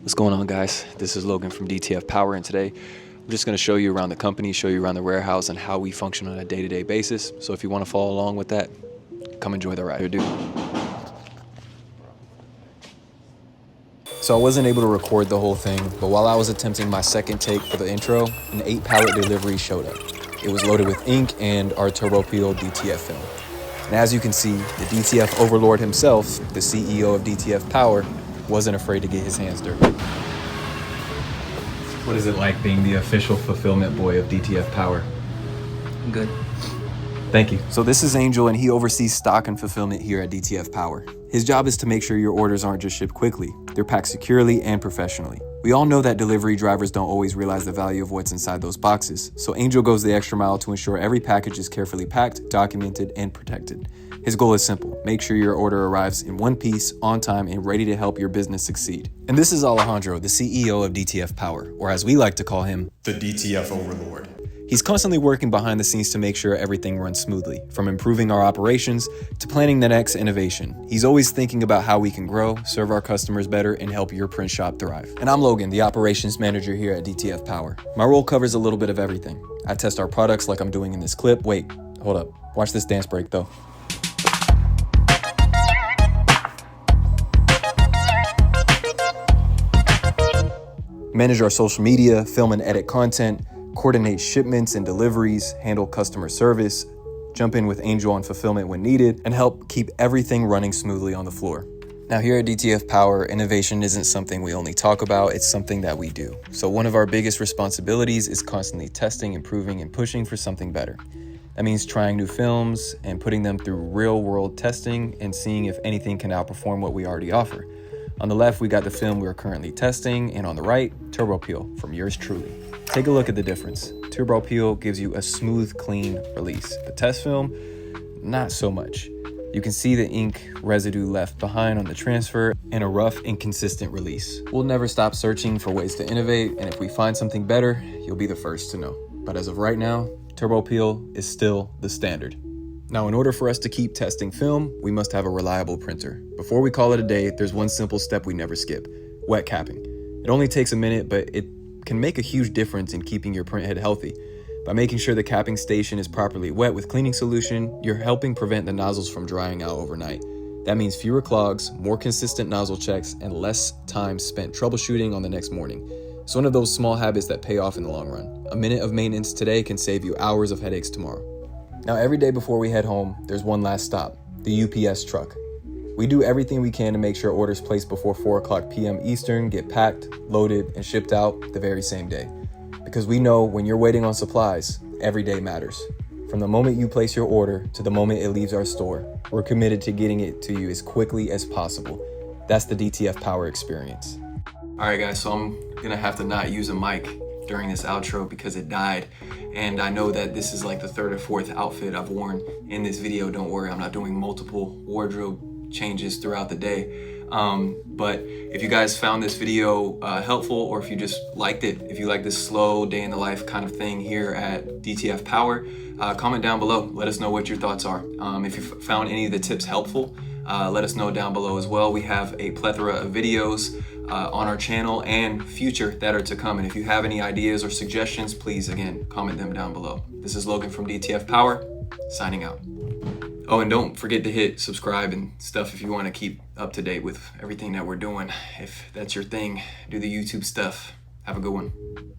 What's going on, guys? This is Logan from DTF Power, and today I'm just going to show you around the company, show you around the warehouse, and how we function on a day-to-day basis. So if you want to follow along with that, come enjoy the ride. So I wasn't able to record the whole thing, but while I was attempting my second take for the intro, an 8-pallet delivery showed up. It was loaded with ink and our turbo peel DTF film. And as you can see, the DTF overlord himself, the CEO of DTF Power, wasn't afraid to get his hands dirty. What is it like being the official fulfillment boy of DTF Power? Good. Thank you. So this is Angel, and he oversees stock and fulfillment here at DTF Power. His job is to make sure your orders aren't just shipped quickly, they're packed securely and professionally. We all know that delivery drivers don't always realize the value of what's inside those boxes, so Angel goes the extra mile to ensure every package is carefully packed, documented, and protected. His goal is simple: make sure your order arrives in one piece, on time, and ready to help your business succeed. And this is Alejandro, the CEO of DTF Power, or as we like to call him, the DTF overlord. He's constantly working behind the scenes to make sure everything runs smoothly, from improving our operations to planning the next innovation. He's always thinking about how we can grow, serve our customers better, and help your print shop thrive. And I'm Logan, the operations manager here at DTF Power. My role covers a little bit of everything. I test our products like I'm doing in this clip. Wait, hold up. Watch this dance break though. Manage our social media, film and edit content, coordinate shipments and deliveries, handle customer service, jump in with Angel on fulfillment when needed, and help keep everything running smoothly on the floor. Now here at DTF Power, innovation isn't something we only talk about, it's something that we do. So one of our biggest responsibilities is constantly testing, improving, and pushing for something better. That means trying new films and putting them through real-world testing and seeing if anything can outperform what we already offer. On the left, we got the film we're currently testing, and on the right, Turbo Peel from yours truly. Take a look at the difference. Turbo Peel gives you a smooth, clean release. The test film, not so much. You can see the ink residue left behind on the transfer and a rough, inconsistent release. We'll never stop searching for ways to innovate, and if we find something better, you'll be the first to know. But as of right now, Turbo Peel is still the standard. Now, in order for us to keep testing film, we must have a reliable printer. Before we call it a day, there's one simple step we never skip: wet capping. It only takes a minute, but it can make a huge difference in keeping your print head healthy. By making sure the capping station is properly wet with cleaning solution, you're helping prevent the nozzles from drying out overnight. That means fewer clogs, more consistent nozzle checks, and less time spent troubleshooting on the next morning. It's one of those small habits that pay off in the long run. A minute of maintenance today can save you hours of headaches tomorrow. Now, every day before we head home, there's one last stop: the UPS truck. We do everything we can to make sure orders placed before 4:00 PM Eastern get packed, loaded, and shipped out the very same day. Because we know when you're waiting on supplies, every day matters. From the moment you place your order to the moment it leaves our store, we're committed to getting it to you as quickly as possible. That's the DTF Power experience. All right, guys, so I'm gonna have to not use a mic during this outro because it died, and I know that this is like the third or fourth outfit I've worn in this video. Don't worry, I'm not doing multiple wardrobe changes throughout the day, but if you guys found this video helpful, or if you just liked it, if you like this slow day in the life kind of thing here at DTF Power, comment down below. Let us know what your thoughts are. If you found any of the tips helpful, let us know down below as well. We have a plethora of videos on our channel and future that are to come. And if you have any ideas or suggestions, please, again, comment them down below. This is Logan from DTF Power, signing out. Oh, and don't forget to hit subscribe and stuff if you want to keep up to date with everything that we're doing. If that's your thing, do the YouTube stuff. Have a good one.